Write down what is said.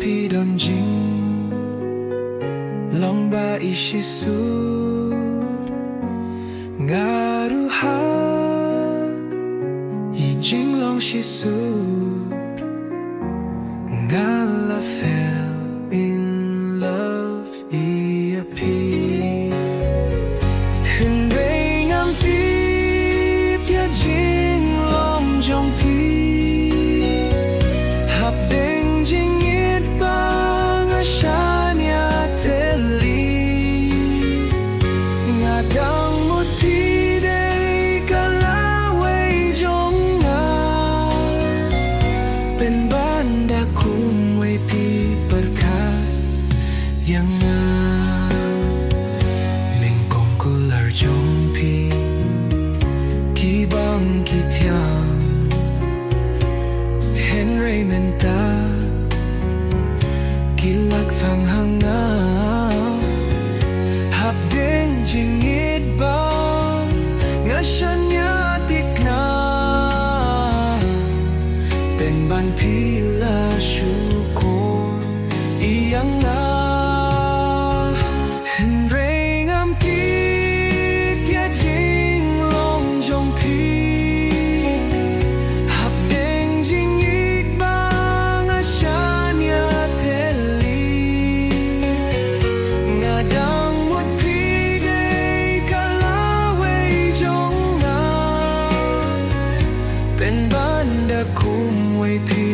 pi don jing long ba ishisu ngaruha i jing long shisu ngala fell in love i a pi hình đây ngam pi pia jing long jong pi hab deng jing it bang a shania teli ngadang mut pi day kalawe jong nga pen banda kum we pi berkat yang nga mình cùng kular jong pi ki bang ki thiang Henry menta ki lak thang hang nga hab deng jing it bang nga shanya tikna pen ban pi la syukur iyang nga Henry ngam ki tia jing long jong pi hab deng jing it bang a shanya teli ngadang mut pi day kalawe jong nga pen banda kum we pi